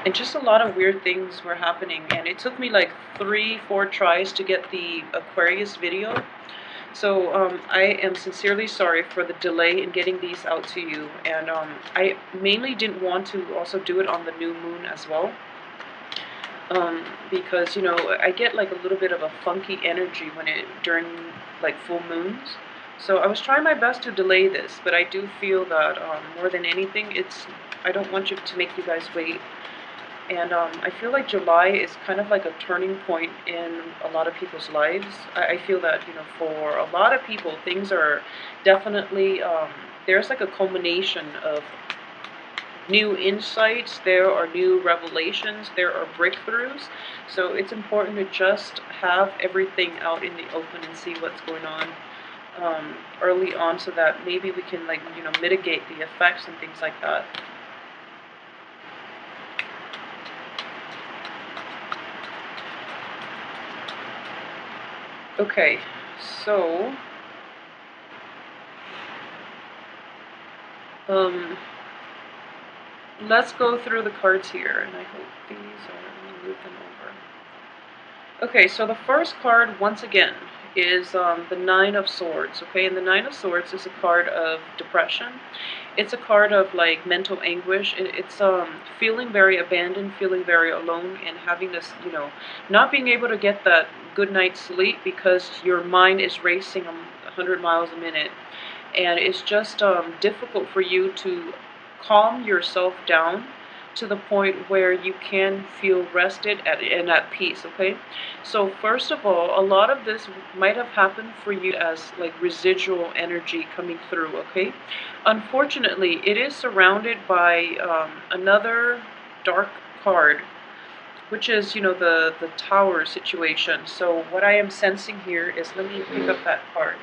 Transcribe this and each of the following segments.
and just a lot of weird things were happening, and it took me like 3-4 tries to get the Aquarius video. So I am sincerely sorry for the delay in getting these out to you, and I mainly didn't want to also do it on the new moon as well, because I get like a little bit of a funky energy when it during like full moons. So I was trying my best to delay this, but I do feel that more than anything, I don't want to make you guys wait. And I feel like July is kind of like a turning point in a lot of people's lives. I feel that, for a lot of people, things are definitely, there's like a culmination of new insights, there are new revelations, there are breakthroughs. So it's important to just have everything out in the open and see what's going on early on, so that maybe we can like, mitigate the effects and things like that. Okay, so um, let's go through the cards here, and I hope these are, let me move them over. Okay, so the first card, once again, is the Nine of Swords, okay? And the Nine of Swords is a card of depression. It's a card of, like, mental anguish. It's feeling very abandoned, feeling very alone, and having this, not being able to get that good night's sleep because your mind is racing 100 miles a minute. And it's just difficult for you to calm yourself down to the point where you can feel rested and at peace, okay? So first of all, a lot of this might have happened for you as like residual energy coming through, okay? Unfortunately, it is surrounded by another dark card, which is, the tower situation. So what I am sensing here is, let me pick up that card.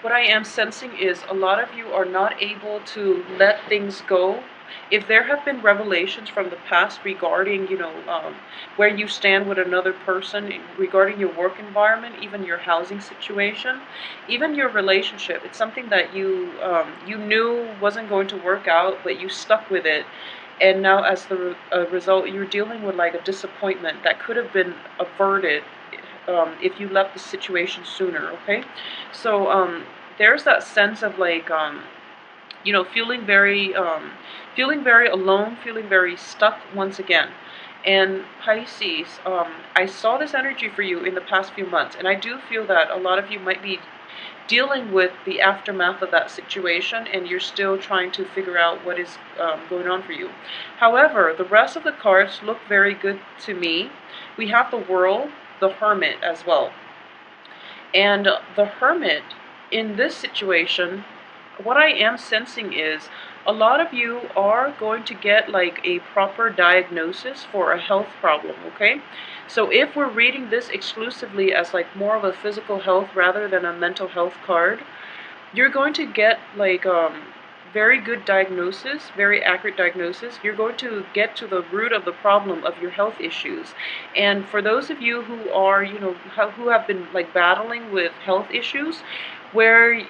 What I am sensing is a lot of you are not able to let things go. If there have been revelations from the past regarding, where you stand with another person, regarding your work environment, even your housing situation, even your relationship, it's something that you knew wasn't going to work out, but you stuck with it. And now, as the result, you're dealing with like a disappointment that could have been averted if you left the situation sooner, okay? So there's that sense of like, feeling very alone, feeling very stuck once again. And Pisces, I saw this energy for you in the past few months, and I do feel that a lot of you might be dealing with the aftermath of that situation, and you're still trying to figure out what is going on for you. However, the rest of the cards look very good to me. We have the World, the Hermit as well. And the Hermit, in this situation, what I am sensing is a lot of you are going to get like a proper diagnosis for a health problem, okay? So if we're reading this exclusively as like more of a physical health rather than a mental health card, you're going to get like very good diagnosis, very accurate diagnosis. You're going to get to the root of the problem of your health issues. And for those of you who are, who have been like battling with health issues, where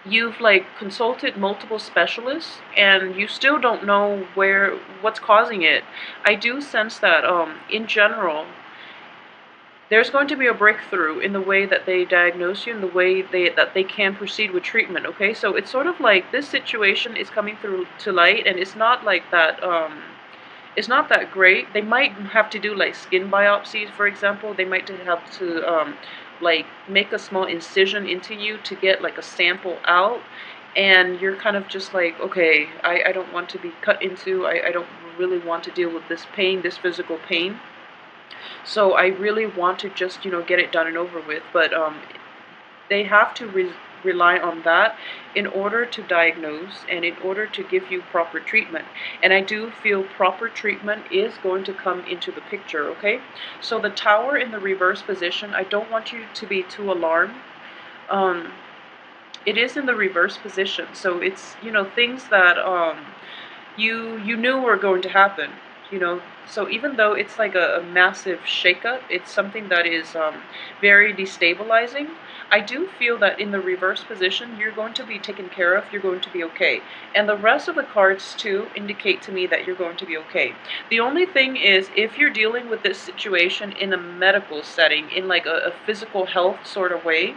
you've like consulted multiple specialists and you still don't know what's causing it, I do sense that in general there's going to be a breakthrough in the way that they diagnose you and the way that they can proceed with treatment, okay? So it's sort of like this situation is coming through to light, and it's not like that it's not that great. They might have to do like skin biopsies, for example. They might have to like make a small incision into you to get like a sample out, and you're kind of just like, okay, I don't want to be cut into. I don't really want to deal with this pain, this physical pain. So I really want to just, get it done and over with. But they have to rely on that in order to diagnose and in order to give you proper treatment. And I do feel proper treatment is going to come into the picture, okay? So the Tower in the reverse position, I don't want you to be too alarmed. It is in the reverse position, so it's, things that you knew were going to happen. So even though it's like a massive shakeup, it's something that is very destabilizing. I do feel that in the reverse position, you're going to be taken care of, you're going to be okay. And the rest of the cards too indicate to me that you're going to be okay. The only thing is, if you're dealing with this situation in a medical setting, in like a physical health sort of way,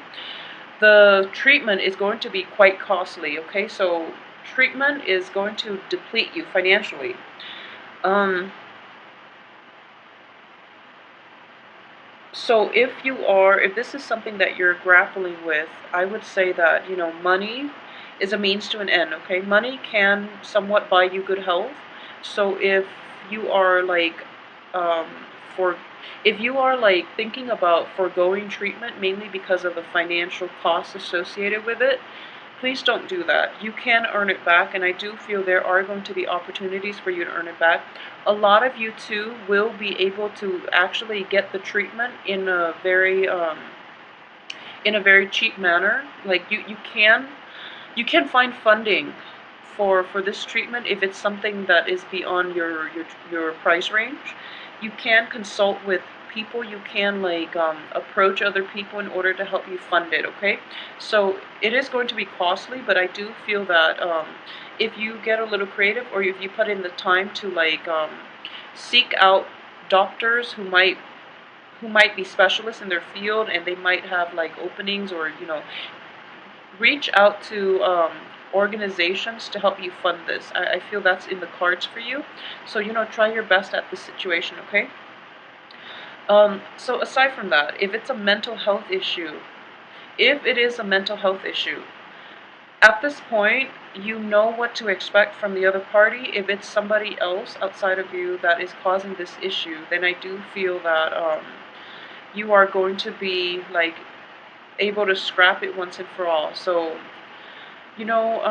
the treatment is going to be quite costly, okay? So treatment is going to deplete you financially. Um, So if this is something that you're grappling with, I would say that, money is a means to an end, okay? Money can somewhat buy you good health. So you are like, um, for, if you are like thinking about foregoing treatment mainly because of the financial costs associated with it, please don't do that. You can earn it back, and I do feel there are going to be opportunities for you to earn it back. A lot of you too will be able to actually get the treatment in a very cheap manner. Like you can find funding for this treatment if it's something that is beyond your price range. You can consult with people. You can like approach other people in order to help you fund it. Okay, so it is going to be costly, but I do feel that if you get a little creative, or if you put in the time to like seek out doctors who might be specialists in their field, and they might have like openings, or reach out to organizations to help you fund this. I feel that's in the cards for you. So, try your best at this situation, okay? So aside from that, if it is a mental health issue, at this point, you know what to expect from the other party. If it's somebody else outside of you that is causing this issue, then I do feel that you are going to be like able to scrap it once and for all. So, you know,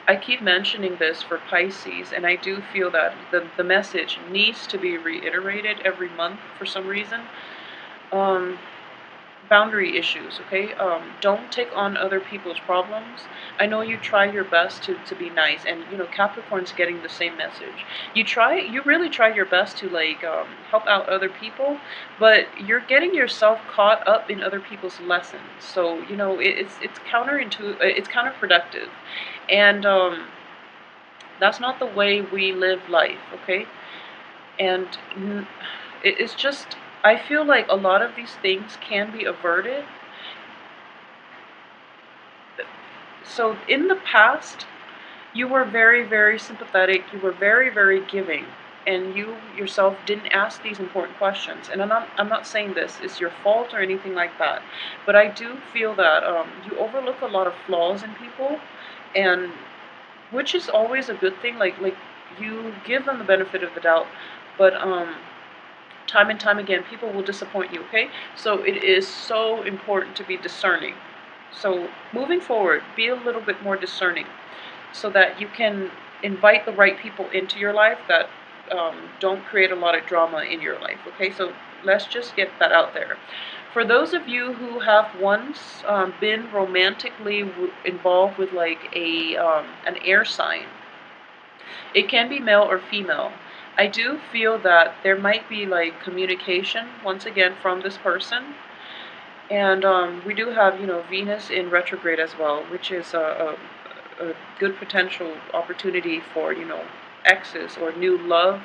I keep mentioning this for Pisces, and I do feel that the message needs to be reiterated every month for some reason. Um, Boundary issues, okay? Don't take on other people's problems. I know you try your best to be nice, and Capricorn's getting the same message. You really try your best to like help out other people, but you're getting yourself caught up in other people's lessons. So it's counterproductive, and that's not the way we live life, okay? And it's just, I feel like a lot of these things can be averted. So in the past, you were very, very sympathetic, you were very, very giving, and you yourself didn't ask these important questions. And I'm not saying this is your fault or anything like that, but I do feel that you overlook a lot of flaws in people, and which is always a good thing. Like you give them the benefit of the doubt, but time and time again, people will disappoint you, okay? So it is so important to be discerning. So moving forward, be a little bit more discerning so that you can invite the right people into your life that don't create a lot of drama in your life, okay? So let's just get that out there. For those of you who have once been romantically involved with like an air sign, it can be male or female. I do feel that there might be like communication once again from this person, and we do have Venus in retrograde as well, which is a good potential opportunity for exes or new love,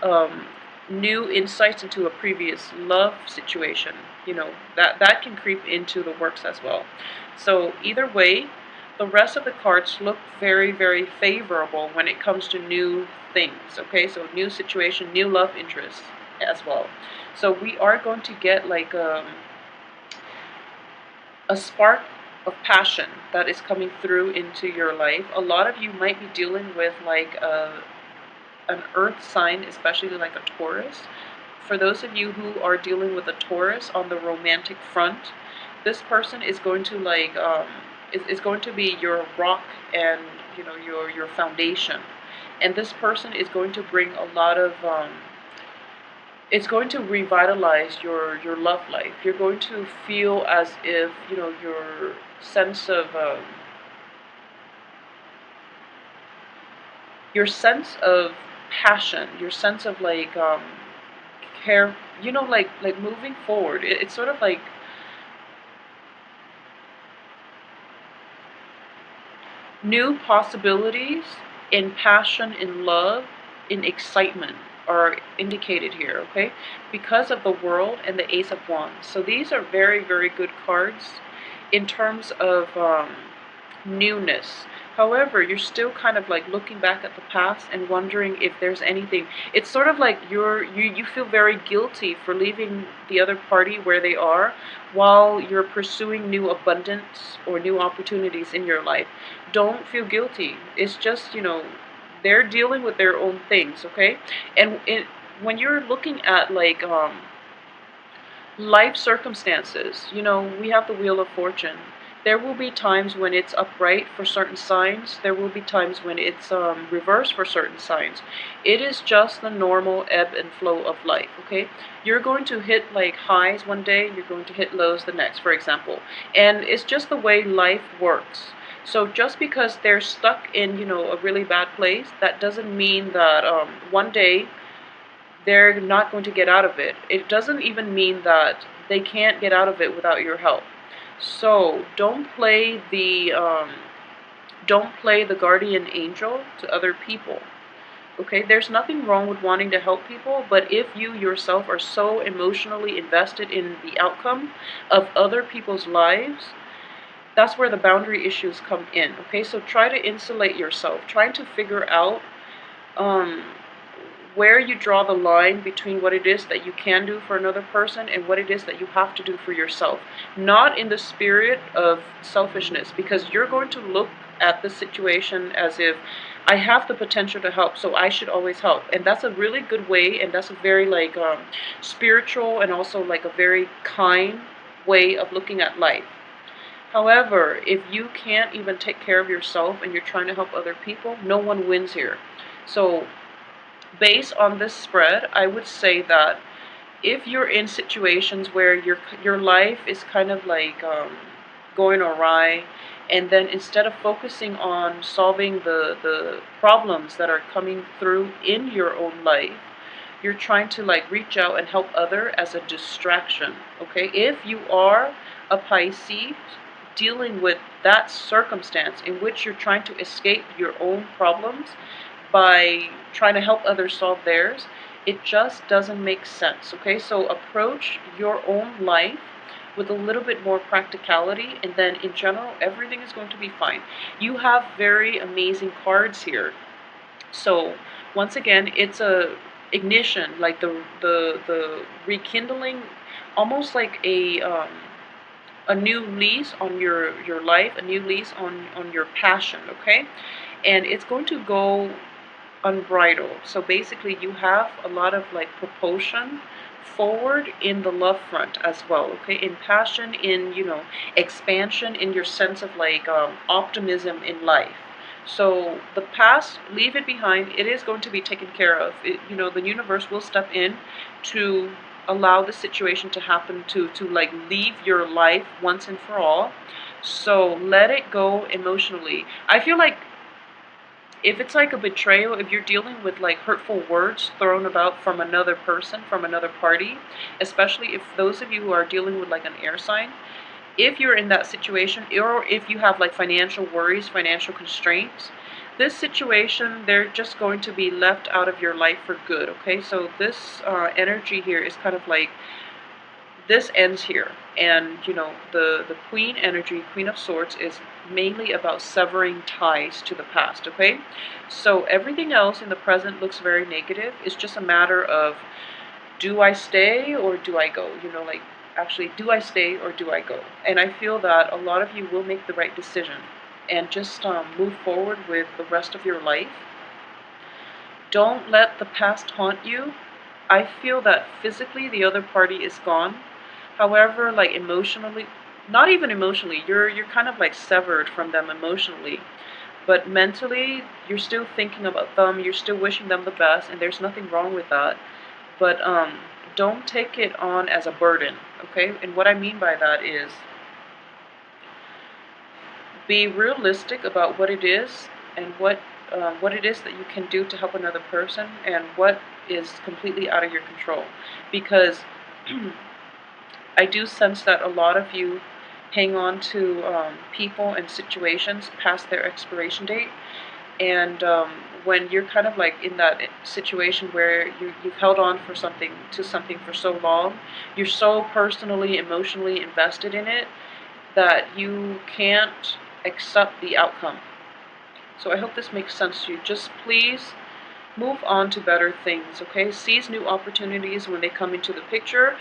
um, new insights into a previous love situation. That can creep into the works as well. So either way, the rest of the cards look very, very favorable when it comes to new things, okay? So new situation, new love interests as well. So we are going to get like a spark of passion that is coming through into your life. A lot of you might be dealing with like an earth sign, especially like a Taurus. For those of you who are dealing with a Taurus on the romantic front, this person is going to like is going to be your rock, and your foundation. And this person is going to bring a lot of it's going to revitalize your love life. You're going to feel as if sense of your sense of passion, your sense of like care, like moving forward. It's sort of like New possibilities in passion, in love, in excitement are indicated here, okay? Because of the World and the Ace of Wands. So these are very, very good cards in terms of newness. However, you're still kind of like looking back at the past and wondering if there's anything. It's sort of like you feel very guilty for leaving the other party where they are while you're pursuing new abundance or new opportunities in your life. Don't feel guilty. It's just, they're dealing with their own things, okay? And when you're looking at like life circumstances, we have the Wheel of Fortune. There will be times when it's upright for certain signs. There will be times when it's reversed for certain signs. It is just the normal ebb and flow of life, okay? You're going to hit like highs one day, you're going to hit lows the next, for example. And it's just the way life works. So just because they're stuck in, a really bad place, that doesn't mean that one day they're not going to get out of it. It doesn't even mean that they can't get out of it without your help. So don't play the guardian angel to other people. Okay, there's nothing wrong with wanting to help people, but if you yourself are so emotionally invested in the outcome of other people's lives, that's where the boundary issues come in. Okay, so try to insulate yourself, trying to figure out um, where you draw the line between what it is that you can do for another person and what it is that you have to do for yourself. Not in the spirit of selfishness, because you're going to look at the situation as if I have the potential to help, so I should always help. And that's a really good way, and that's a very like spiritual and also like a very kind way of looking at life. However, if you can't even take care of yourself and you're trying to help other people, no one wins here. So based on this spread, I would say that if you're in situations where your life is kind of like going awry, and then instead of focusing on solving the problems that are coming through in your own life, you're trying to like reach out and help other as a distraction, okay? If you are a Pisces dealing with that circumstance in which you're trying to escape your own problems by trying to help others solve theirs, it just doesn't make sense, okay? So approach your own life with a little bit more practicality, and then in general, everything is going to be fine. You have very amazing cards here. So once again, it's a ignition, like the rekindling, almost like a new lease on your life, a new lease on your passion, okay? And it's going to go unbridled. So basically you have a lot of like propulsion forward in the love front as well, okay? In passion, in, expansion, in your sense of like optimism in life. So the past, leave it behind. It is going to be taken care of. The universe will step in to allow the situation to happen, to like leave your life once and for all. So let it go emotionally. I feel like if it's like a betrayal, if you're dealing with like hurtful words thrown about from another person, from another party, especially if those of you who are dealing with like an air sign, if you're in that situation, or if you have like financial worries, financial constraints, this situation, they're just going to be left out of your life for good, okay? So this energy here is kind of like, this ends here. And the queen energy, Queen of Swords, is mainly about severing ties to the past, okay? So everything else in the present looks very negative. It's just a matter of, do I stay or do I go? Like, actually, do I stay or do I go? And I feel that a lot of you will make the right decision and just move forward with the rest of your life. Don't let the past haunt you. I feel that physically the other party is gone. However, like emotionally, not even emotionally, you're kind of like severed from them emotionally. But mentally, you're still thinking about them, you're still wishing them the best, and there's nothing wrong with that. But don't take it on as a burden, okay? And what I mean by that is, be realistic about what it is and what it is that you can do to help another person, and what is completely out of your control. Because I do sense that a lot of you hang on to people and situations past their expiration date. And when you're kind of like in that situation where you've held on for something to something for so long, you're so personally, emotionally invested in it that you can't accept the outcome. So I hope this makes sense to you. Just please move on to better things, okay? Seize new opportunities when they come into the picture.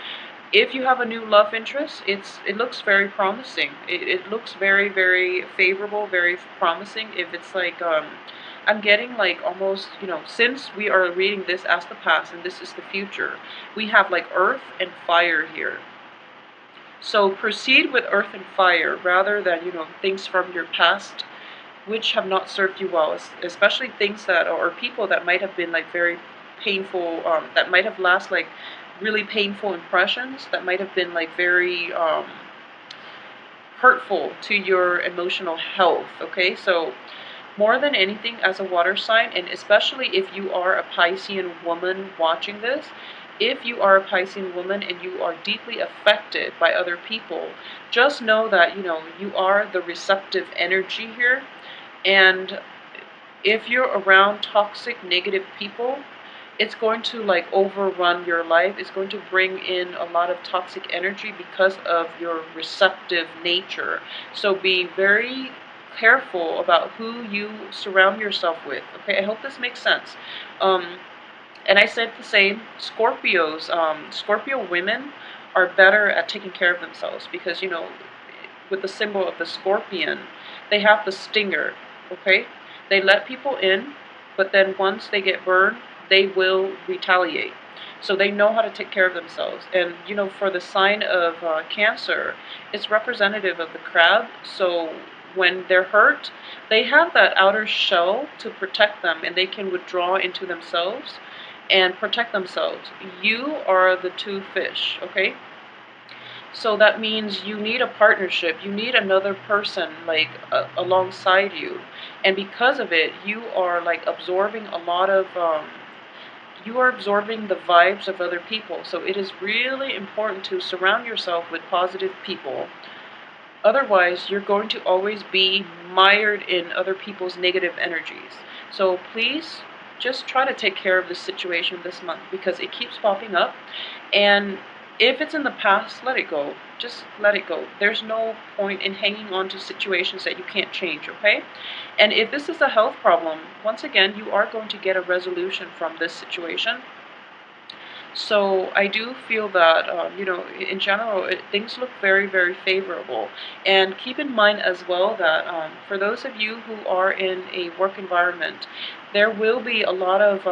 If you have a new love interest, it looks very promising. It looks very, very favorable, very promising. If it's like, I'm getting like almost, since we are reading this as the past and this is the future, we have like earth and fire here. So proceed with earth and fire rather than, things from your past which have not served you well, especially things that, or people that might have been like very painful, that might have last like really painful impressions, that might have been like very hurtful to your emotional health, okay? So more than anything, as a water sign, and especially if you are a Piscean woman watching this, if you are a Piscean woman and you are deeply affected by other people, just know that, you are the receptive energy here. And if you're around toxic, negative people, it's going to like overrun your life. It's going to bring in a lot of toxic energy because of your receptive nature. So be very careful about who you surround yourself with. Okay, I hope this makes sense. And I said the same. Scorpio women are better at taking care of themselves because, with the symbol of the scorpion, they have the stinger, okay? They let people in, but then once they get burned, they will retaliate. So they know how to take care of themselves. And, for the sign of Cancer, it's representative of the crab. So when they're hurt, they have that outer shell to protect them, and they can withdraw into themselves and protect themselves. You are the two fish, okay? So that means you need a partnership. You need another person like alongside you, and because of it, you are like absorbing a lot of. You are absorbing the vibes of other people. So it is really important to surround yourself with positive people. Otherwise, you're going to always be mired in other people's negative energies. So please just try to take care of this situation this month because it keeps popping up. And if it's in the past, let it go. Just let it go. There's no point in hanging on to situations that you can't change, okay? And if this is a health problem, once again, you are going to get a resolution from this situation. So I do feel that, in general, things look very, very favorable. And keep in mind as well that for those of you who are in a work environment, there will be a lot of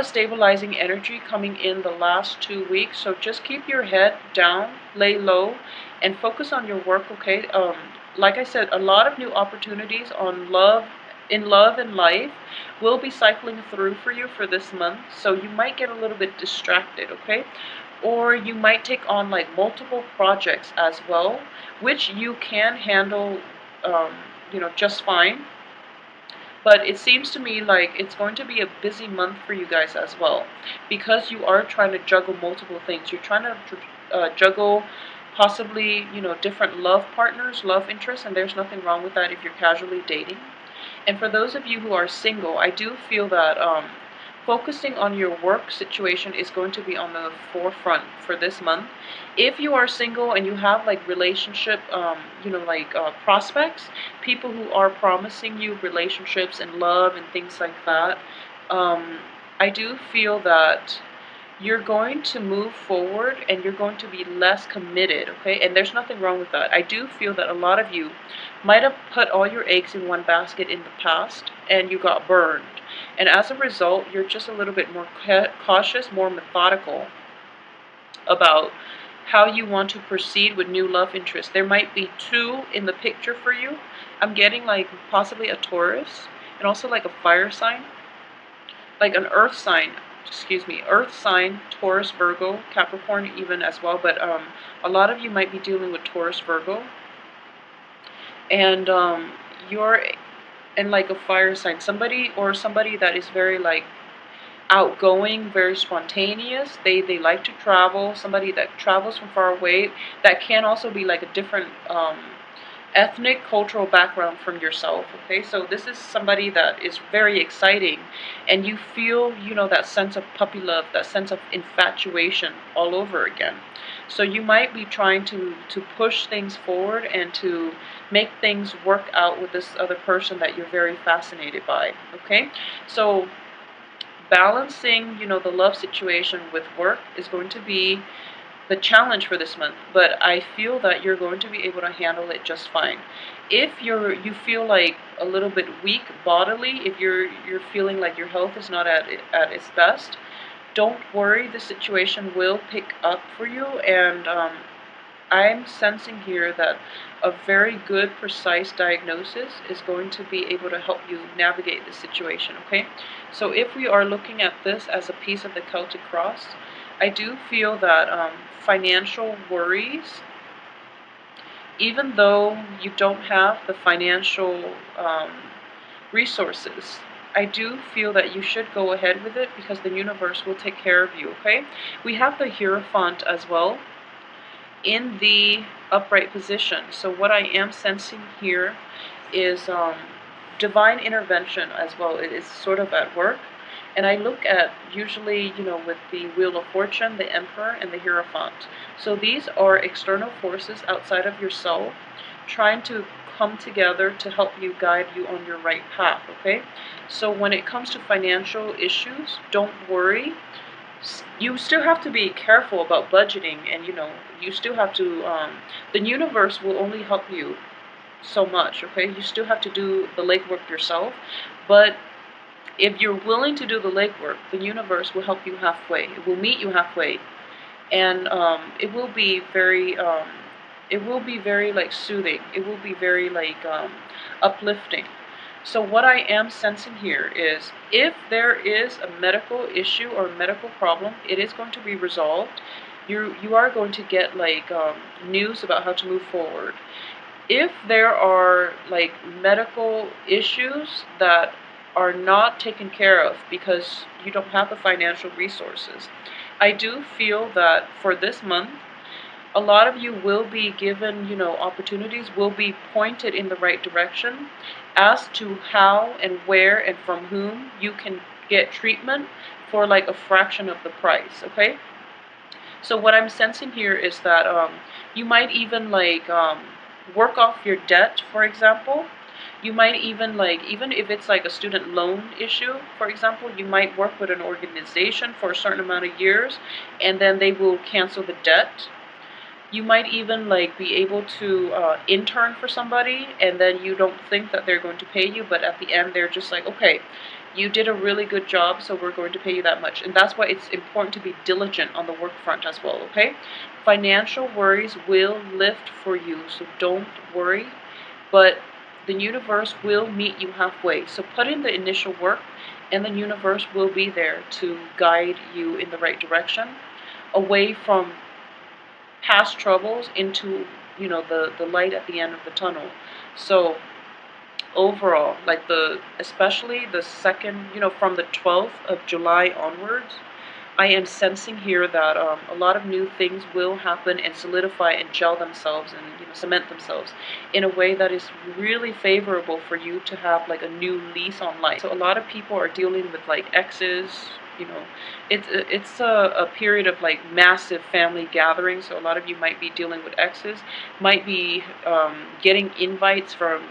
stabilizing energy coming in the last 2 weeks. So just keep your head down, lay low, and focus on your work, okay? Like I said, a lot of new opportunities in love and life will be cycling through for you for this month. So you might get a little bit distracted, okay? Or you might take on like multiple projects as well, which you can handle, just fine. But it seems to me like it's going to be a busy month for you guys as well, because you are trying to juggle multiple things. You're trying to juggle possibly, different love partners, love interests, and there's nothing wrong with that if you're casually dating. And for those of you who are single, I do feel that focusing on your work situation is going to be on the forefront for this month. If you are single and you have like relationship, prospects, people who are promising you relationships and love and things like that, I do feel that you're going to move forward and you're going to be less committed, okay? And there's nothing wrong with that. I do feel that a lot of you might have put all your eggs in one basket in the past and you got burned. And as a result, you're just a little bit more cautious, more methodical about how you want to proceed with new love interests. There might be two in the picture for you. I'm getting like possibly a Taurus and also like a fire sign, like an earth sign. Earth sign, Taurus, Virgo, Capricorn even as well, but a lot of you might be dealing with Taurus, Virgo, and you're in like a fire sign, somebody that is very like outgoing, very spontaneous. They like to travel. Somebody that travels from far away. That can also be like a different ethnic, cultural background from yourself. Okay, so this is somebody that is very exciting, and you feel, that sense of puppy love, that sense of infatuation all over again. So you might be trying to push things forward and to make things work out with this other person that you're very fascinated by. Okay, so balancing, the love situation with work is going to be the challenge for this month, but I feel that you're going to be able to handle it just fine. If you feel like a little bit weak bodily, if you're feeling like your health is not at its best, don't worry. The situation will pick up for you, and I'm sensing here that a very good, precise diagnosis is going to be able to help you navigate the situation, okay? So if we are looking at this as a piece of the Celtic cross, I do feel that financial worries, even though you don't have the financial resources, I do feel that you should go ahead with it because the universe will take care of you, okay? We have the Hierophant as well in the upright position. So what I am sensing here is divine intervention as well. It is sort of at work. And I look at usually, with the Wheel of Fortune, the Emperor, and the Hierophant. So these are external forces outside of yourself trying to come together to help you, guide you on your right path, okay? So when it comes to financial issues, don't worry. You still have to be careful about budgeting, and you still have to the universe will only help you so much, okay? You still have to do the legwork yourself, but if you're willing to do the legwork, the universe will help you halfway. It will meet you halfway, and it will be very like soothing. It will be very like uplifting. So what I am sensing here is if there is a medical issue or a medical problem, it is going to be resolved. You are going to get like news about how to move forward. If there are like medical issues that are not taken care of because you don't have the financial resources, I do feel that for this month, a lot of you will be given, opportunities, will be pointed in the right direction as to how and where and from whom you can get treatment for like a fraction of the price, okay? So what I'm sensing here is that you might even like work off your debt, for example. You might even like, even if it's like a student loan issue, for example, you might work with an organization for a certain amount of years and then they will cancel the debt. You might even like be able to intern for somebody and then you don't think that they're going to pay you, but at the end they're just like, okay, you did a really good job, so we're going to pay you that much. And that's why it's important to be diligent on the work front as well, okay? Financial worries will lift for you, so don't worry, but the universe will meet you halfway. So put in the initial work and the universe will be there to guide you in the right direction, away from past troubles into, the light at the end of the tunnel. So overall, like especially the second, from the 12th of July onwards, I am sensing here that a lot of new things will happen and solidify and gel themselves and cement themselves in a way that is really favorable for you to have like a new lease on life. So a lot of people are dealing with like exes. It's a period of like massive family gatherings. So a lot of you might be dealing with exes, might be getting invites from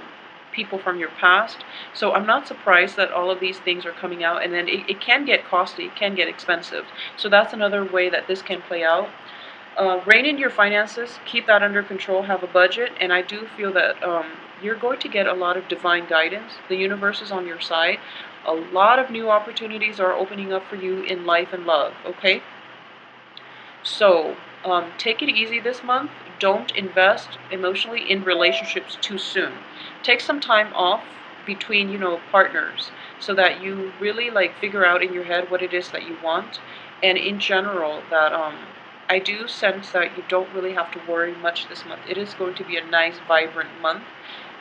people from your past. So I'm not surprised that all of these things are coming out, and then it can get costly, it can get expensive. So that's another way that this can play out. Rein in your finances, keep that under control, have a budget, and I do feel that you're going to get a lot of divine guidance. The universe is on your side. A lot of new opportunities are opening up for you in life and love, okay? So take it easy this month. Don't invest emotionally in relationships too soon. Take some time off between, partners so that you really like figure out in your head what it is that you want. And in general, that I do sense that you don't really have to worry much this month. It is going to be a nice, vibrant month.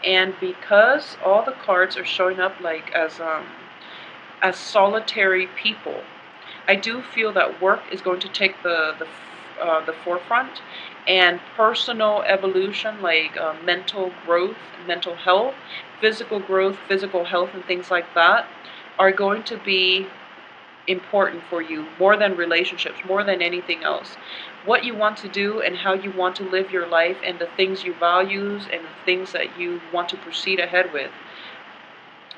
And because all the cards are showing up like as solitary people, I do feel that work is going to take the forefront, and personal evolution, like mental growth, mental health, physical growth, physical health, and things like that, are going to be important for you more than relationships, more than anything else. What you want to do and how you want to live your life, and the things you values and the things that you want to proceed ahead with,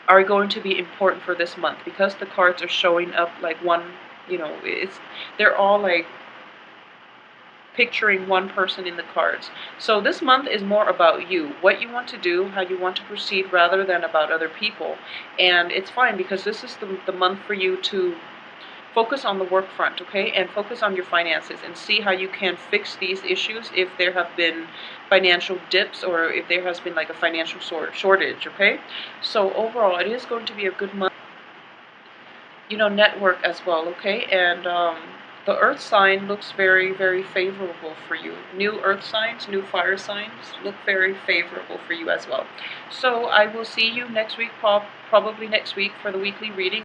are going to be important for this month, because the cards are showing up like one, they're all like picturing one person in the cards. So this month is more about you, what you want to do, how you want to proceed, rather than about other people. And it's fine, because this is the month for you to focus on the work front, okay? And focus on your finances and see how you can fix these issues if there have been financial dips, or if there has been like a financial shortage, okay? So overall, it is going to be a good month. Network as well, okay? And the earth sign looks very, very favorable for you. New earth signs, new fire signs look very favorable for you as well. So I will see you next week, probably next week, for the weekly reading.